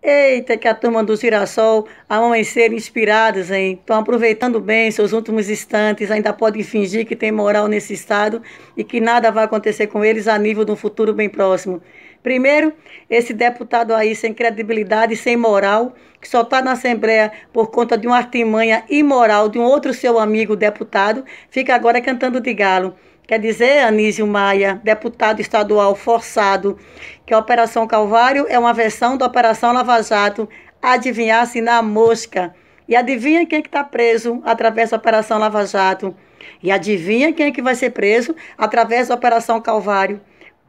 Eita, que a turma do Girassol amanheceram inspirados, hein? Estão aproveitando bem seus últimos instantes, ainda podem fingir que tem moral nesse estado e que nada vai acontecer com eles a nível de um futuro bem próximo. Primeiro, esse deputado aí sem credibilidade, sem moral, que só está na Assembleia por conta de uma artimanha imoral de um outro seu amigo deputado, fica agora cantando de galo. Quer dizer, Anísio Maia, deputado estadual forçado, que a Operação Calvário é uma versão da Operação Lava Jato, adivinhasse na mosca. E adivinha quem é que está preso através da Operação Lava Jato? E adivinha quem é que vai ser preso através da Operação Calvário?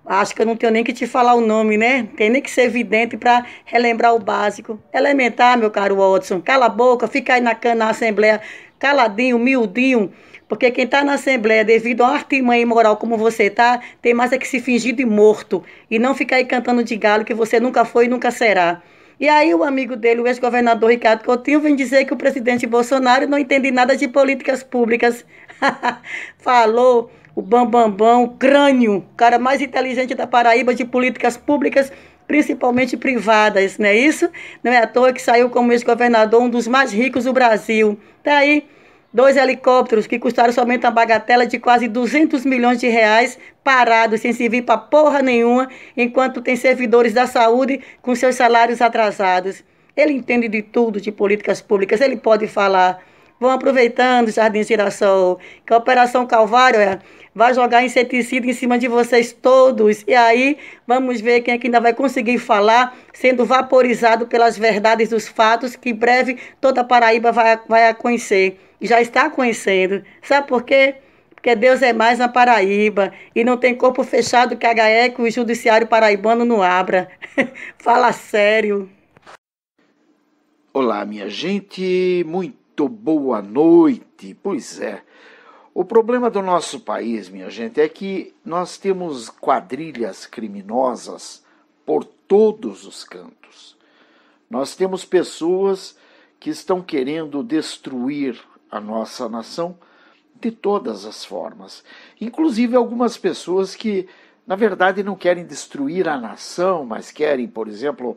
Acho que eu não tenho nem que te falar o nome, né? Tem nem que ser evidente para relembrar o básico. Elementar, meu caro Watson. Cala a boca, fica aí na Assembleia caladinho, miudinho. Porque quem está na Assembleia, devido a uma artimanha imoral como você tá, tem mais é que se fingir de morto. E não ficar aí cantando de galo que você nunca foi e nunca será. E aí o amigo dele, o ex-governador Ricardo Coutinho, vem dizer que o presidente Bolsonaro não entende nada de políticas públicas. Falou o Bambambam, o crânio, o cara mais inteligente da Paraíba de políticas públicas, principalmente privadas, não é isso? Não é à toa que saiu como ex-governador um dos mais ricos do Brasil. Tá aí. 2 helicópteros que custaram somente uma bagatela de quase 200 milhões de reais, parados, sem servir para porra nenhuma, enquanto tem servidores da saúde com seus salários atrasados. Ele entende de tudo, de políticas públicas, ele pode falar. Vão aproveitando, Jardim Girassol, que a Operação Calvário vai jogar inseticida em cima de vocês todos. E aí, vamos ver quem é que ainda vai conseguir falar, sendo vaporizado pelas verdades dos fatos, que em breve toda a Paraíba vai conhecer. E já está conhecendo. Sabe por quê? Porque Deus é mais na Paraíba. E não tem corpo fechado que a HE que o judiciário paraibano não abra. Fala sério. Olá, minha gente, muito boa noite. Pois é, o problema do nosso país, minha gente, é que nós temos quadrilhas criminosas por todos os cantos. Nós temos pessoas que estão querendo destruir a nossa nação de todas as formas. Inclusive algumas pessoas que, na verdade, não querem destruir a nação, mas querem, por exemplo,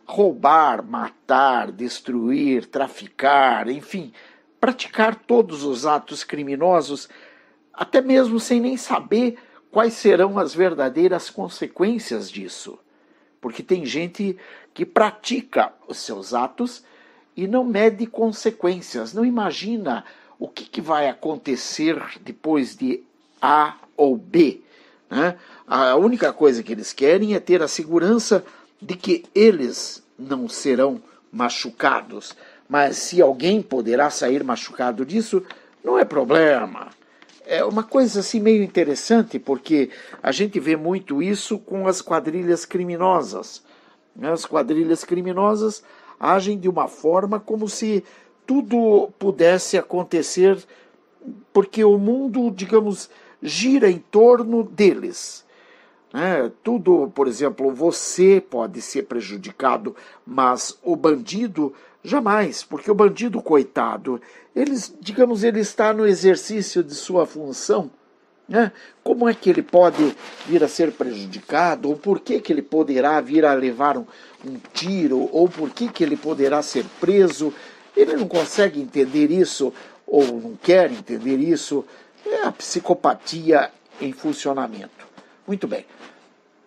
roubar, matar, destruir, traficar, enfim, praticar todos os atos criminosos, até mesmo sem nem saber quais serão as verdadeiras consequências disso. Porque tem gente que pratica os seus atos e não mede consequências, não imagina o que vai acontecer depois de A ou B, né? A única coisa que eles querem é ter a segurança de que eles não serão machucados, mas se alguém poderá sair machucado disso, não é problema. É uma coisa assim meio interessante, porque a gente vê muito isso com as quadrilhas criminosas. As quadrilhas criminosas agem de uma forma como se tudo pudesse acontecer, porque o mundo, digamos, gira em torno deles. Tudo, por exemplo, você pode ser prejudicado, mas o bandido jamais, porque o bandido, coitado, ele está no exercício de sua função, né? Como é que ele pode vir a ser prejudicado, ou por que ele poderá vir a levar um tiro, ou por que ele poderá ser preso? Ele não consegue entender isso, ou não quer entender isso. É a psicopatia em funcionamento. Muito bem.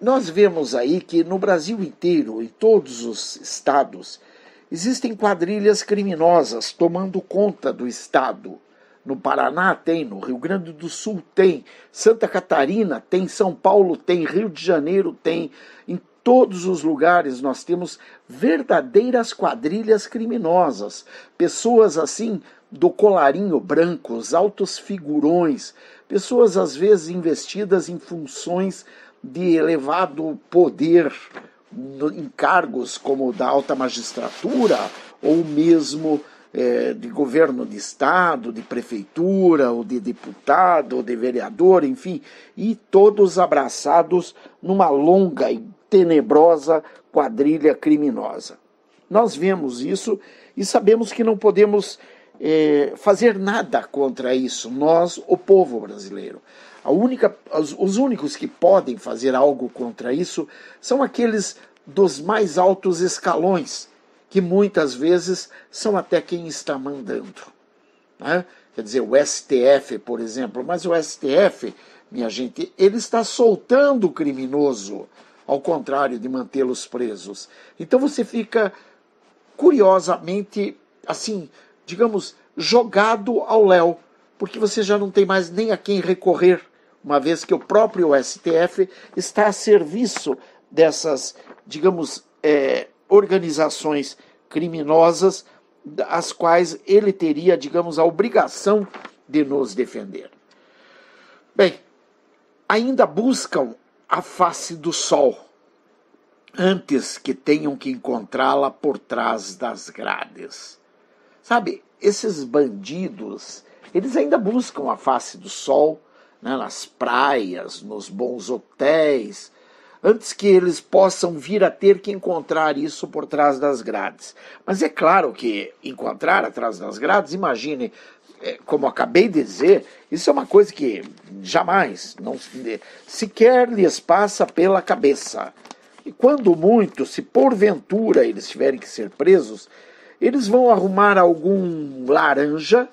Nós vemos aí que no Brasil inteiro, em todos os estados, existem quadrilhas criminosas tomando conta do estado. No Paraná tem, no Rio Grande do Sul tem, Santa Catarina tem, São Paulo tem, Rio de Janeiro tem. Em todos os lugares nós temos verdadeiras quadrilhas criminosas. Pessoas assim do colarinho branco, os altos figurões, pessoas às vezes investidas em funções de elevado poder, em cargos como da alta magistratura, ou mesmo de governo de estado, de prefeitura, ou de deputado, ou de vereador, enfim, e todos abraçados numa longa e tenebrosa quadrilha criminosa. Nós vemos isso e sabemos que não podemos fazer nada contra isso, nós, o povo brasileiro. Os únicos que podem fazer algo contra isso são aqueles dos mais altos escalões, que muitas vezes são até quem está mandando, né? Quer dizer, o STF, por exemplo, mas o STF, minha gente, ele está soltando o criminoso, ao contrário de mantê-los presos. Então você fica curiosamente, assim, digamos, jogado ao léu, porque você já não tem mais nem a quem recorrer, uma vez que o próprio STF está a serviço dessas, digamos, organizações criminosas, as quais ele teria, digamos, a obrigação de nos defender. Bem, ainda buscam a face do sol, antes que tenham que encontrá-la por trás das grades. Sabe, esses bandidos, eles ainda buscam a face do sol, né, nas praias, nos bons hotéis, antes que eles possam vir a ter que encontrar isso por trás das grades. Mas é claro que encontrar atrás das grades, imagine, como acabei de dizer, isso é uma coisa que jamais, não, sequer lhes passa pela cabeça. E quando muito, se porventura eles tiverem que ser presos, eles vão arrumar algum laranja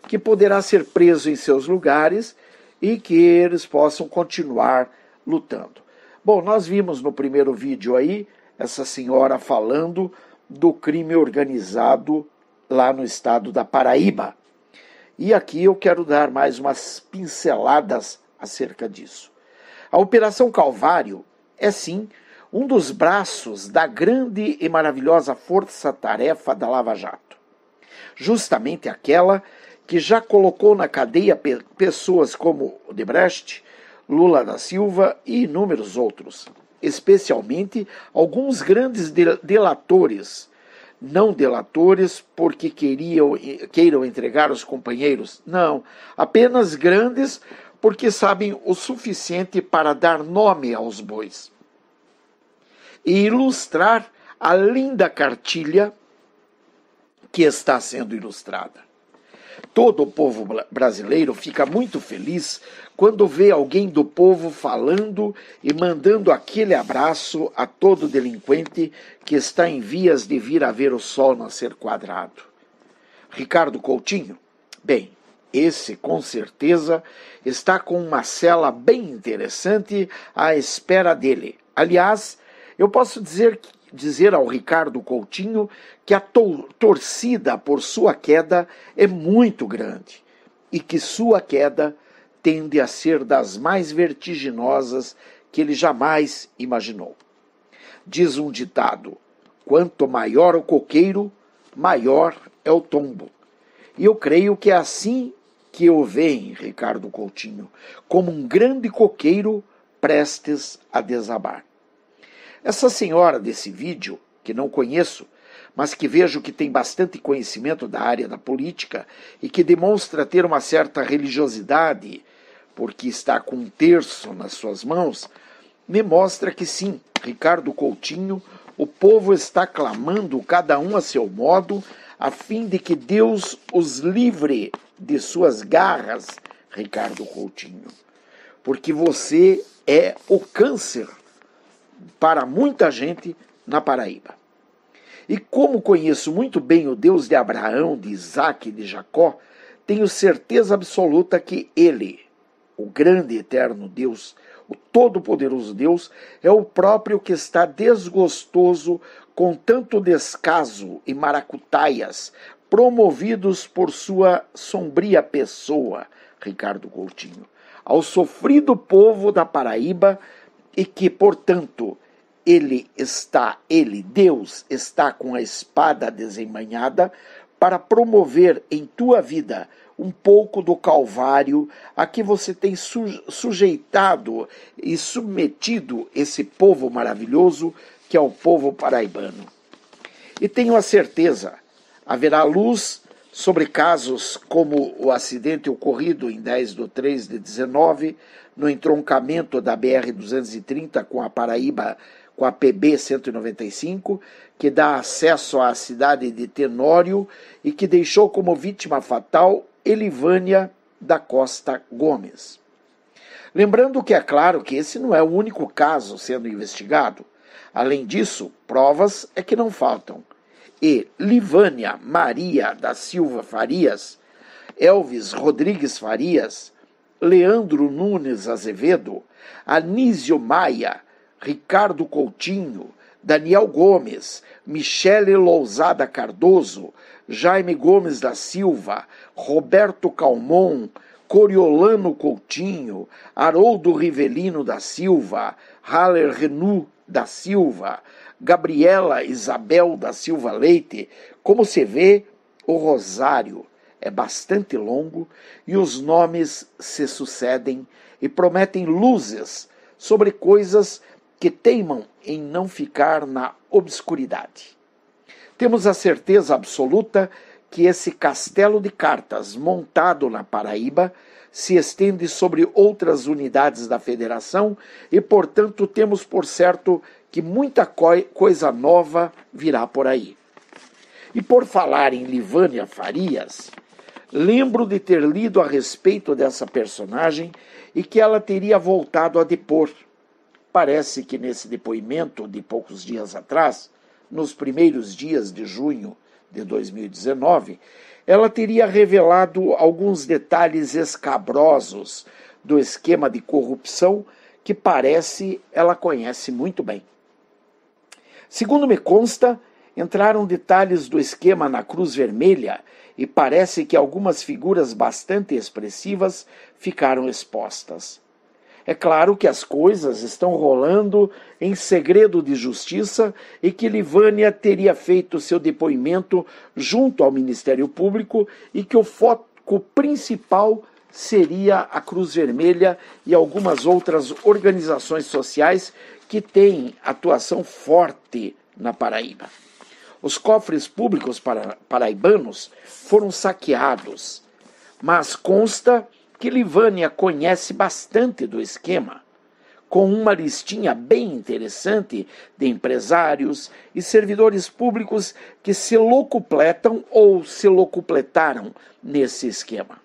que poderá ser preso em seus lugares e que eles possam continuar lutando. Bom, nós vimos no primeiro vídeo aí essa senhora falando do crime organizado lá no estado da Paraíba. E aqui eu quero dar mais umas pinceladas acerca disso. A Operação Calvário é sim um dos braços da grande e maravilhosa força-tarefa da Lava Jato. Justamente aquela que já colocou na cadeia pessoas como Odebrecht, Lula da Silva e inúmeros outros, especialmente alguns grandes delatores, não delatores porque queiram entregar os companheiros, não, apenas grandes porque sabem o suficiente para dar nome aos bois e ilustrar a linda cartilha que está sendo ilustrada. Todo o povo brasileiro fica muito feliz quando vê alguém do povo falando e mandando aquele abraço a todo delinquente que está em vias de vir a ver o sol nascer quadrado. Ricardo Coutinho? Bem, esse com certeza está com uma cela bem interessante à espera dele. Aliás, eu posso dizer ao Ricardo Coutinho que a torcida por sua queda é muito grande e que sua queda tende a ser das mais vertiginosas que ele jamais imaginou. Diz um ditado: quanto maior o coqueiro, maior é o tombo. E eu creio que é assim que o veem, Ricardo Coutinho, como um grande coqueiro prestes a desabar. Essa senhora desse vídeo, que não conheço, mas que vejo que tem bastante conhecimento da área da política e que demonstra ter uma certa religiosidade, porque está com um terço nas suas mãos, me mostra que sim, Ricardo Coutinho, o povo está clamando, cada um a seu modo, a fim de que Deus os livre de suas garras, Ricardo Coutinho. Porque você é o câncer para muita gente na Paraíba. E como conheço muito bem o Deus de Abraão, de Isaac e de Jacó, tenho certeza absoluta que ele, o grande e eterno Deus, o todo-poderoso Deus, é o próprio que está desgostoso com tanto descaso e maracutaias promovidos por sua sombria pessoa, Ricardo Coutinho, ao sofrido povo da Paraíba, e que, portanto, Deus, está com a espada desembainhada para promover em tua vida um pouco do calvário a que você tem sujeitado e submetido esse povo maravilhoso que é o povo paraibano. E tenho a certeza, haverá luz sobre casos como o acidente ocorrido em 10/3/19, no entroncamento da BR-230 com a Paraíba, com a PB-195, que dá acesso à cidade de Tenório e que deixou como vítima fatal Elivânia da Costa Gomes. Lembrando que é claro que esse não é o único caso sendo investigado. Além disso, provas é que não faltam. e Livânia Maria da Silva Farias, Elvis Rodrigues Farias, Leandro Nunes Azevedo, Anísio Maia, Ricardo Coutinho, Daniel Gomes, Michele Lousada Cardoso, Jaime Gomes da Silva, Roberto Calmon, Coriolano Coutinho, Haroldo Rivelino da Silva, Haller Renu da Silva, Gabriela Isabel da Silva Leite. Como se vê, o rosário é bastante longo e os nomes se sucedem e prometem luzes sobre coisas que teimam em não ficar na obscuridade. Temos a certeza absoluta que esse castelo de cartas montado na Paraíba se estende sobre outras unidades da federação e, portanto, temos por certo que muita coisa nova virá por aí. E por falar em Livânia Farias, lembro de ter lido a respeito dessa personagem e que ela teria voltado a depor. Parece que nesse depoimento de poucos dias atrás, nos primeiros dias de junho de 2019, ela teria revelado alguns detalhes escabrosos do esquema de corrupção que parece ela conhece muito bem. Segundo me consta, entraram detalhes do esquema na Cruz Vermelha e parece que algumas figuras bastante expressivas ficaram expostas. É claro que as coisas estão rolando em segredo de justiça e que Livânia teria feito seu depoimento junto ao Ministério Público e que o foco principal seria a Cruz Vermelha e algumas outras organizações sociais que têm atuação forte na Paraíba. Os cofres públicos paraibanos foram saqueados, mas consta que Livânia conhece bastante do esquema, com uma listinha bem interessante de empresários e servidores públicos que se locupletam ou se locupletaram nesse esquema.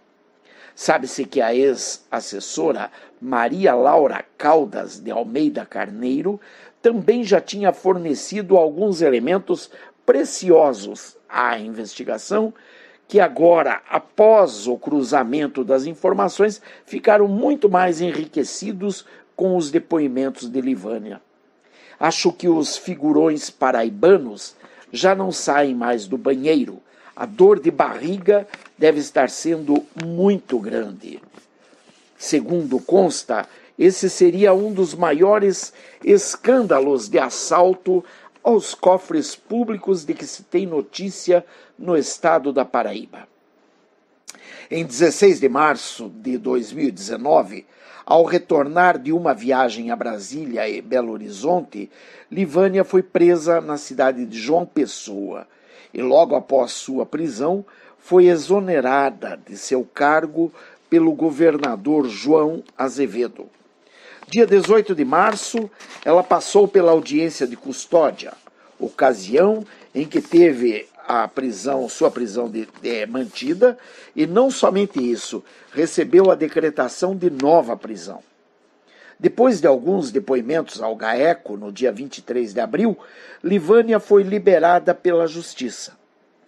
Sabe-se que a ex-assessora Maria Laura Caldas de Almeida Carneiro também já tinha fornecido alguns elementos preciosos à investigação, que agora, após o cruzamento das informações, ficaram muito mais enriquecidos com os depoimentos de Livânia. Acho que os figurões paraibanos já não saem mais do banheiro. A dor de barriga deve estar sendo muito grande. Segundo consta, esse seria um dos maiores escândalos de assalto aos cofres públicos de que se tem notícia no estado da Paraíba. Em 16 de março de 2019, ao retornar de uma viagem a Brasília e Belo Horizonte, Livânia foi presa na cidade de João Pessoa e logo após sua prisão foi exonerada de seu cargo pelo governador João Azevedo. Dia 18 de março, ela passou pela audiência de custódia, ocasião em que teve sua prisão mantida, e não somente isso, recebeu a decretação de nova prisão. Depois de alguns depoimentos ao GAECO, no dia 23 de abril, Livânia foi liberada pela Justiça.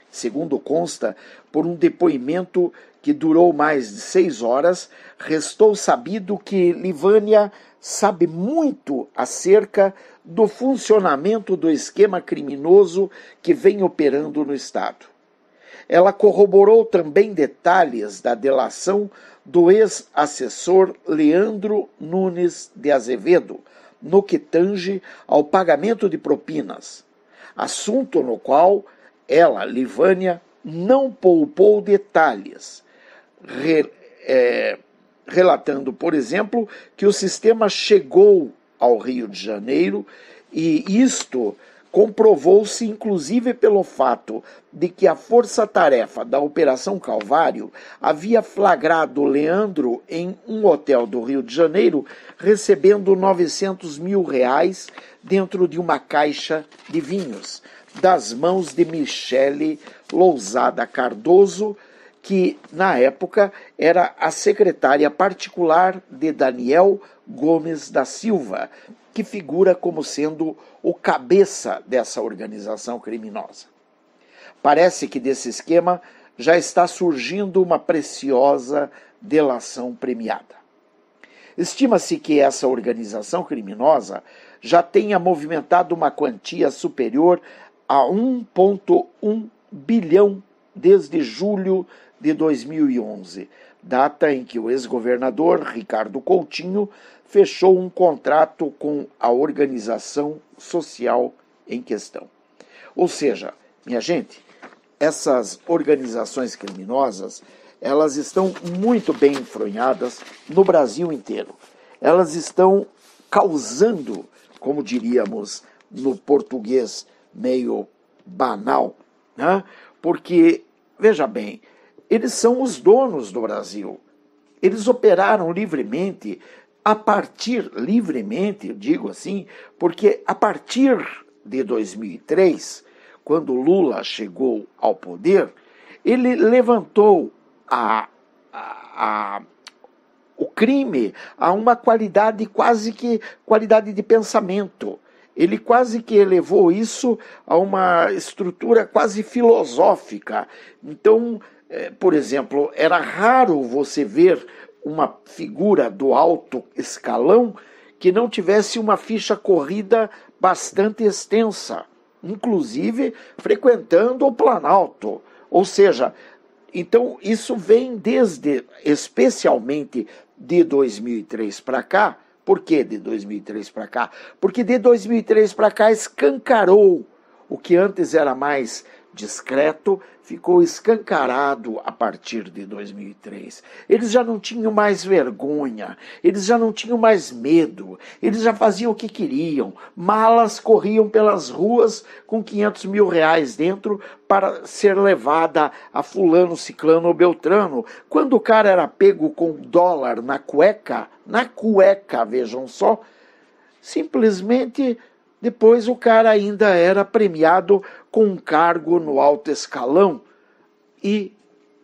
Segundo consta, por um depoimento que durou mais de 6 horas, restou sabido que Livânia sabe muito acerca do funcionamento do esquema criminoso que vem operando no Estado. Ela corroborou também detalhes da delação do ex-assessor Leandro Nunes de Azevedo, no que tange ao pagamento de propinas, assunto no qual ela, Livânia, não poupou detalhes, relatando, por exemplo, que o sistema chegou ao Rio de Janeiro e isto comprovou-se inclusive pelo fato de que a força-tarefa da Operação Calvário havia flagrado Leandro em um hotel do Rio de Janeiro recebendo R$900 mil dentro de uma caixa de vinhos, das mãos de Michele Lousada Cardoso, que, na época, era a secretária particular de Daniel Gomes da Silva, que figura como sendo o cabeça dessa organização criminosa. Parece que desse esquema já está surgindo uma preciosa delação premiada. Estima-se que essa organização criminosa já tenha movimentado uma quantia superior a 1,1 bilhão desde julho de 2011, data em que o ex-governador Ricardo Coutinho fechou um contrato com a organização social em questão. Ou seja, minha gente, essas organizações criminosas, elas estão muito bem enfronhadas no Brasil inteiro. Elas estão causando, como diríamos no português meio banal, né? Porque, veja bem, eles são os donos do Brasil. Eles operaram livremente, eu digo assim, porque a partir de 2003, quando Lula chegou ao poder, ele levantou o crime a uma qualidade qualidade de pensamento. Ele quase que elevou isso a uma estrutura quase filosófica. Então, por exemplo, era raro você ver uma figura do alto escalão que não tivesse uma ficha corrida bastante extensa, inclusive frequentando o Planalto. Ou seja, então isso vem especialmente de 2003 para cá. Por que de 2003 para cá? Porque de 2003 para cá escancarou o que antes era mais discreto, ficou escancarado a partir de 2003. Eles já não tinham mais vergonha, eles já não tinham mais medo, eles já faziam o que queriam. Malas corriam pelas ruas com 500 mil reais dentro para ser levada a fulano, ciclano ou beltrano. Quando o cara era pego com dólar na cueca, vejam só, simplesmente depois o cara ainda era premiado com um cargo no alto escalão e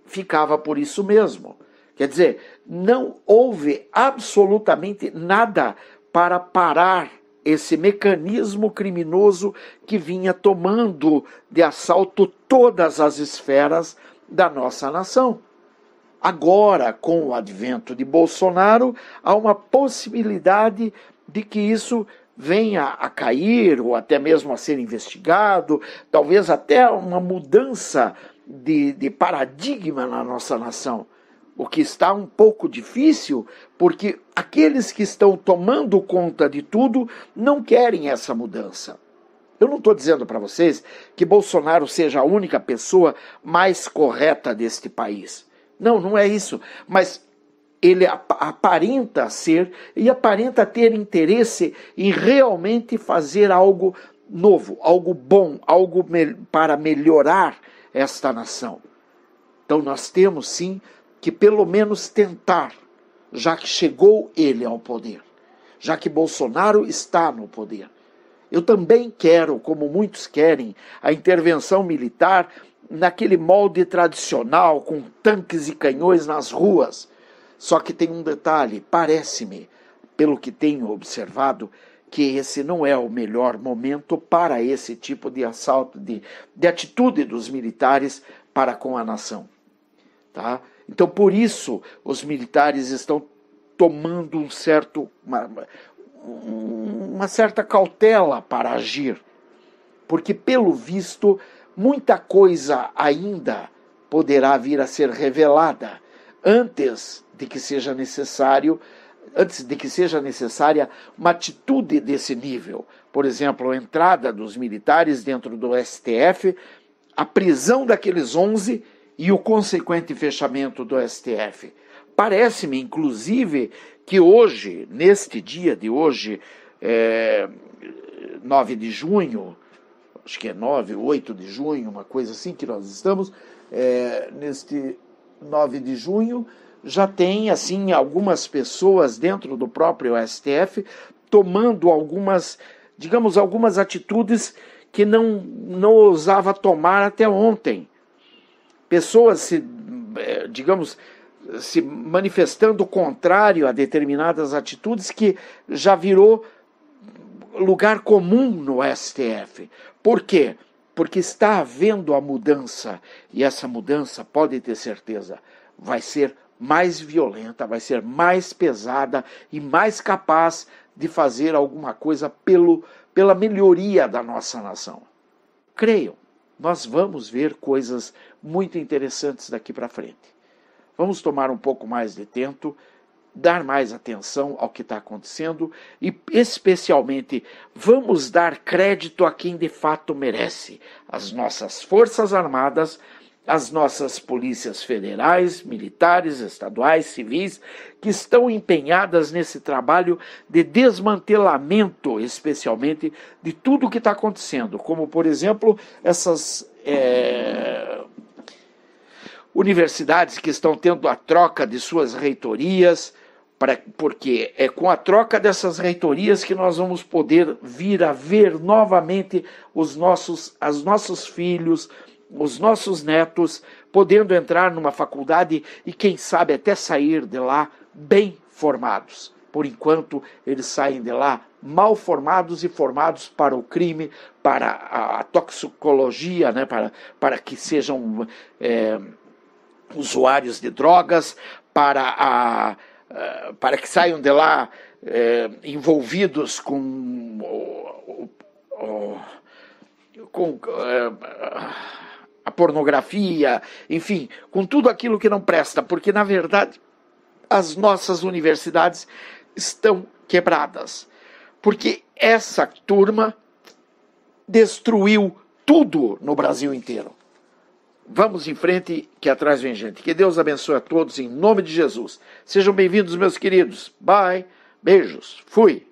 ficava por isso mesmo. Quer dizer, não houve absolutamente nada para parar esse mecanismo criminoso que vinha tomando de assalto todas as esferas da nossa nação. Agora, com o advento de Bolsonaro, há uma possibilidade de que isso venha a cair, ou até mesmo a ser investigado, talvez até uma mudança de paradigma na nossa nação. O que está um pouco difícil, porque aqueles que estão tomando conta de tudo não querem essa mudança. Eu não estou dizendo para vocês que Bolsonaro seja a única pessoa mais correta deste país. Não, não é isso. Mas ele aparenta ser e aparenta ter interesse em realmente fazer algo novo, algo bom, algo para melhorar esta nação. Então nós temos sim que pelo menos tentar, já que chegou ele ao poder, já que Bolsonaro está no poder. Eu também quero, como muitos querem, a intervenção militar naquele molde tradicional, com tanques e canhões nas ruas. Só que tem um detalhe, parece-me, pelo que tenho observado, que esse não é o melhor momento para esse tipo de assalto, de atitude dos militares para com a nação. Tá? Então, por isso, os militares estão tomando uma certa cautela para agir, porque, pelo visto, muita coisa ainda poderá vir a ser revelada antes de que seja necessária uma atitude desse nível. Por exemplo, a entrada dos militares dentro do STF, a prisão daqueles 11 e o consequente fechamento do STF. Parece-me, inclusive, que hoje, neste dia de hoje, 9 de junho, acho que é 9, 8 de junho, uma coisa assim que nós estamos, neste 9 de junho, já tem assim algumas pessoas dentro do próprio STF tomando algumas atitudes que não ousava tomar até ontem. Pessoas se manifestando contrário a determinadas atitudes que já virou lugar comum no STF. Por quê? porque está havendo a mudança, e essa mudança, pode ter certeza, vai ser mais violenta, vai ser mais pesada e mais capaz de fazer alguma coisa pela melhoria da nossa nação. Creiam, nós vamos ver coisas muito interessantes daqui para frente. Vamos tomar um pouco mais de tempo, dar mais atenção ao que está acontecendo e, especialmente, vamos dar crédito a quem de fato merece: as nossas Forças Armadas, as nossas polícias federais, militares, estaduais, civis, que estão empenhadas nesse trabalho de desmantelamento, especialmente, de tudo o que está acontecendo, como, por exemplo, essas universidades que estão tendo a troca de suas reitorias, porque é com a troca dessas reitorias que nós vamos poder vir a ver novamente os nossos filhos, os nossos netos, podendo entrar numa faculdade e, quem sabe, até sair de lá bem formados. Por enquanto, eles saem de lá mal formados e formados para o crime, para a toxicologia, né? para que sejam usuários de drogas, para que saiam de lá envolvidos com a pornografia, enfim, com tudo aquilo que não presta, porque, na verdade, as nossas universidades estão quebradas, porque essa turma destruiu tudo no Brasil inteiro. Vamos em frente, que atrás vem gente. Que Deus abençoe a todos em nome de Jesus. Sejam bem-vindos, meus queridos. Bye. Beijos. Fui.